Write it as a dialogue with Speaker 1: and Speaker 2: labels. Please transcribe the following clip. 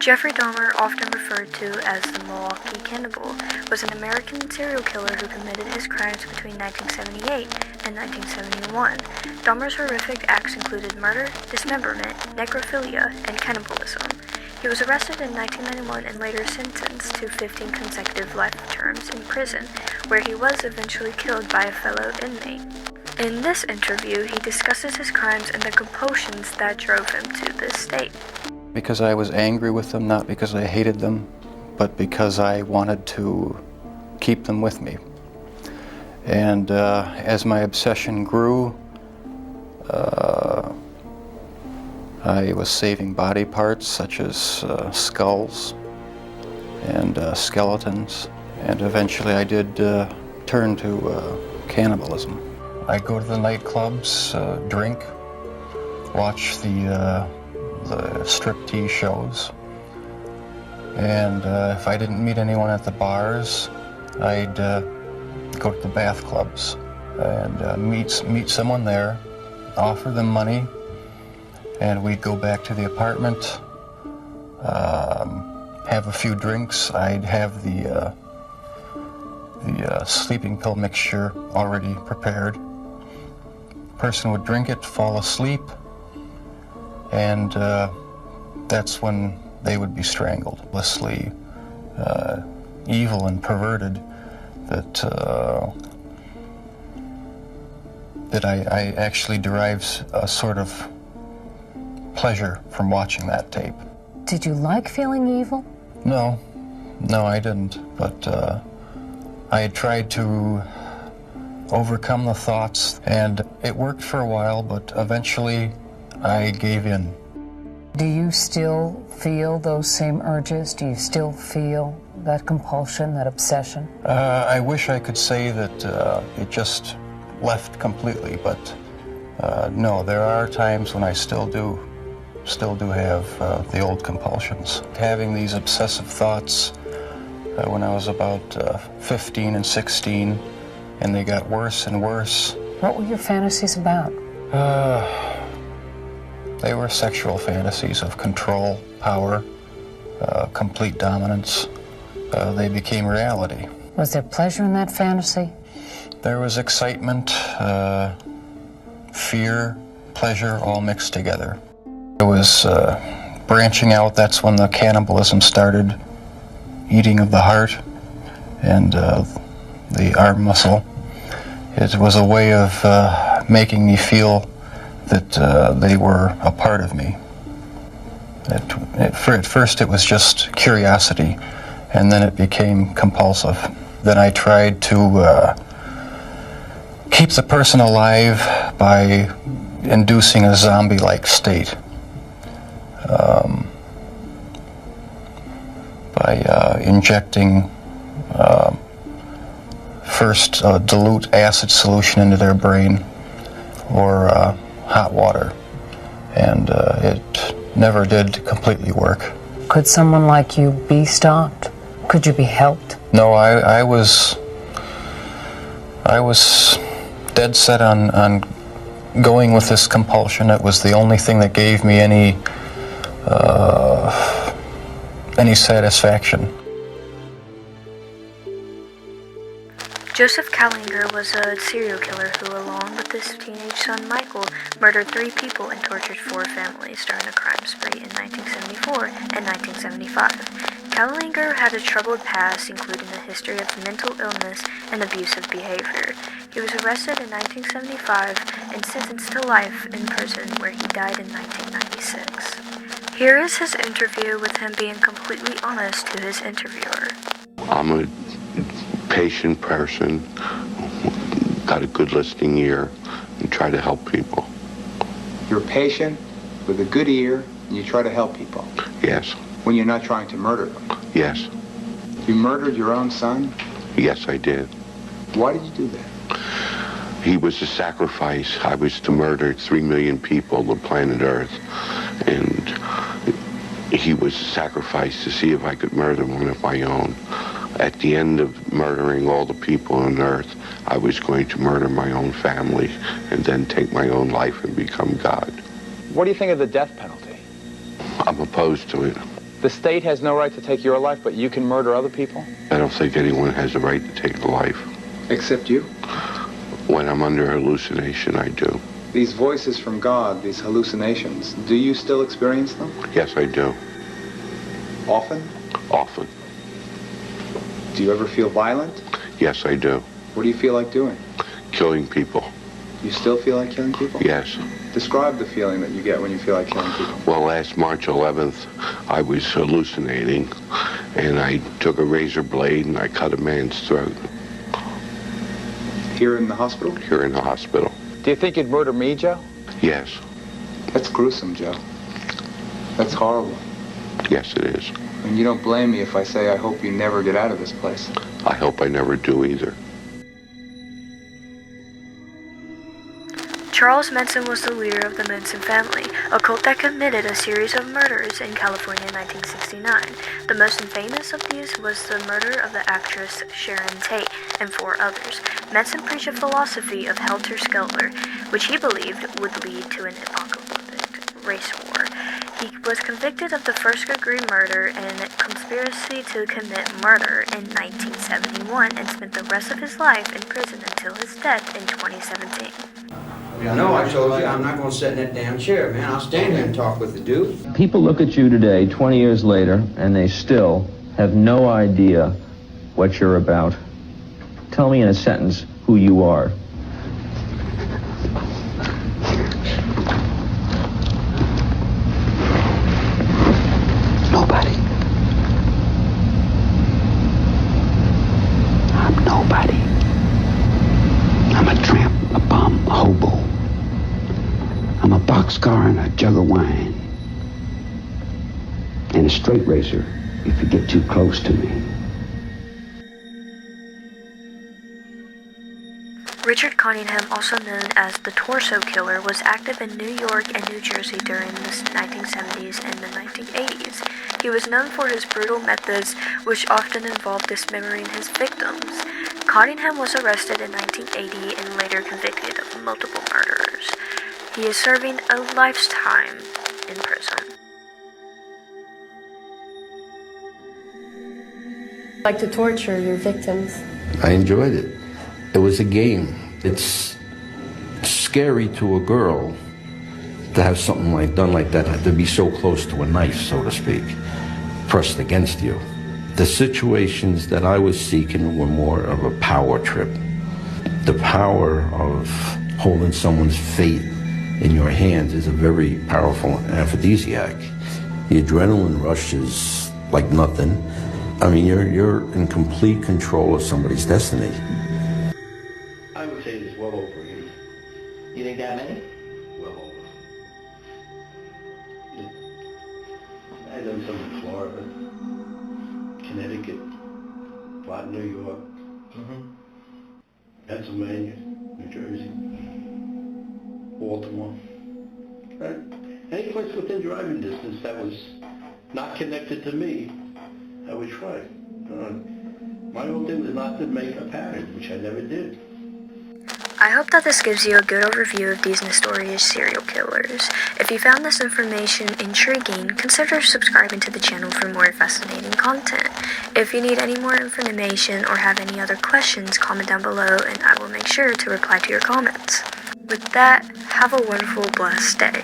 Speaker 1: Jeffrey Dahmer, often referred to as the Milwaukee Cannibal, was an American serial killer who committed his crimes between 1978 and 1971. Dahmer's horrific acts included murder, dismemberment, necrophilia, and cannibalism. He was arrested in 1991 and later sentenced to 15 consecutive life terms in prison, where he was eventually killed by a fellow inmate. In this interview, he discusses his crimes and the compulsions that drove him to this state.
Speaker 2: Because I was angry with them, not because I hated them, but because I wanted to keep them with me. And as my obsession grew, I was saving body parts such as skulls and skeletons, and eventually I did turn to cannibalism. I go to the nightclubs, drink, watch the striptease shows, and if I didn't meet anyone at the bars, I'd go to the bath clubs and meet someone there, offer them money, and we'd go back to the apartment, have a few drinks. I'd have the sleeping pill mixture already prepared. Person would drink it, fall asleep, and that's when they would be strangled. Endlessly evil and perverted that I actually derive a sort of pleasure from watching that tape.
Speaker 3: Did you like feeling evil?
Speaker 2: No, I didn't, but I had tried to overcome the thoughts, and it worked for a while, but eventually I gave in.
Speaker 3: Do you still feel those same urges? Do you still feel that compulsion, that obsession?
Speaker 2: I wish I could say that it just left completely, but no, there are times when I still do have the old compulsions. Having these obsessive thoughts when I was about 15 and 16, and they got worse and worse.
Speaker 3: What were your fantasies about?
Speaker 2: They were sexual fantasies of control, power, complete dominance. They became reality.
Speaker 3: Was there pleasure in that fantasy?
Speaker 2: There was excitement, fear, pleasure, all mixed together. I was branching out. That's when the cannibalism started, eating of the heart and the arm muscle. It was a way of making me feel that they were a part of me. At first it was just curiosity, and then it became compulsive. Then I tried to keep the person alive by inducing a zombie-like state. By injecting first dilute acid solution into their brain or hot water, and it never did completely work.
Speaker 3: Could someone like you be stopped? Could you be helped?
Speaker 2: No, I was dead set on going with this compulsion. It was the only thing that gave me any satisfaction.
Speaker 1: Joseph Kallinger was a serial killer who, along with his teenage son Michael, murdered 3 people and tortured 4 families during a crime spree in 1974 and 1975. Kallinger had a troubled past, including a history of mental illness and abusive behavior. He was arrested in 1975 and sentenced to life in prison, where he died in 1996. Here is his interview, with him being completely honest to his interviewer.
Speaker 4: I'm a patient person, got a good listening ear, and try to help people.
Speaker 5: You're patient with a good ear, and you try to help people.
Speaker 4: Yes.
Speaker 5: When you're not trying to murder them.
Speaker 4: Yes.
Speaker 5: You murdered your own son?
Speaker 4: Yes, I did.
Speaker 5: Why did you do that?
Speaker 4: He was a sacrifice. I was to murder 3 million people on the planet Earth, and he was a sacrifice to see if I could murder one of my own. At the end of murdering all the people on Earth, I was going to murder my own family and then take my own life and become God.
Speaker 5: What do you think of the death penalty?
Speaker 4: I'm opposed to it.
Speaker 5: The state has no right to take your life, but you can murder other people?
Speaker 4: I don't think anyone has a right to take a life.
Speaker 5: Except you?
Speaker 4: When I'm under hallucination, I do.
Speaker 5: These voices from God, these hallucinations, do you still experience them?
Speaker 4: Yes, I do.
Speaker 5: Often?
Speaker 4: Often.
Speaker 5: Do you ever feel violent?
Speaker 4: Yes, I do.
Speaker 5: What do you feel like doing?
Speaker 4: Killing people.
Speaker 5: You still feel like killing people?
Speaker 4: Yes.
Speaker 5: Describe the feeling that you get when you feel like killing people.
Speaker 4: Well, last March 11th, I was hallucinating, and I took a razor blade and I cut a man's throat.
Speaker 5: Here in the hospital?
Speaker 4: Here in the hospital.
Speaker 5: Do you think you'd murder me, Joe?
Speaker 4: Yes.
Speaker 5: That's gruesome, Joe. That's horrible.
Speaker 4: Yes, it is.
Speaker 5: And you don't blame me if I say I hope you never get out of this place.
Speaker 4: I hope I never do either.
Speaker 1: Charles Manson was the leader of the Manson family, a cult that committed a series of murders in California in 1969. The most famous of these was the murder of the actress Sharon Tate and 4 others. Manson preached a philosophy of helter-skelter, which he believed would lead to an apocalyptic race war. He was convicted of the first-degree murder and conspiracy to commit murder in 1971 and spent the rest of his life in prison until his death in 2017.
Speaker 6: No, I told you, I'm not going to sit in that damn chair, man. I'll stand here and talk with the dude.
Speaker 7: People look at you today, 20 years later, and they still have no idea what you're about. Tell me in a sentence who you are.
Speaker 8: Nobody. I'm nobody. I'm a tramp, a bum, a hobo. I'm a boxcar and a jug of wine. And a straight racer if you get too close to me.
Speaker 1: Richard Cunningham, also known as the Torso Killer, was active in New York and New Jersey during the 1970s and the 1980s. He was known for his brutal methods, which often involved dismembering his victims. Cunningham was arrested in 1980 and later convicted of multiple murders. He is serving a lifetime in prison.
Speaker 9: Like to torture your victims?
Speaker 10: I enjoyed it. It was a game. It's scary to a girl to have something done like that, to be so close to a knife, so to speak, pressed against you. The situations that I was seeking were more of a power trip. The power of holding someone's fate in your hands is a very powerful aphrodisiac. The adrenaline rush is like nothing. I mean, you're in complete control of somebody's destiny.
Speaker 11: I would say there's well over 80. You think that many? Well over. I've done some in Florida, Connecticut, a lot in New York, Pennsylvania, New Jersey, Baltimore. Right? Any place within driving distance that was not connected to me, I would try. My whole thing was not to make a pattern, which I never did.
Speaker 1: I hope that this gives you a good overview of these notorious serial killers. If you found this information intriguing, consider subscribing to the channel for more fascinating content. If you need any more information or have any other questions, comment down below and I will make sure to reply to your comments. With that, have a wonderful, blessed day.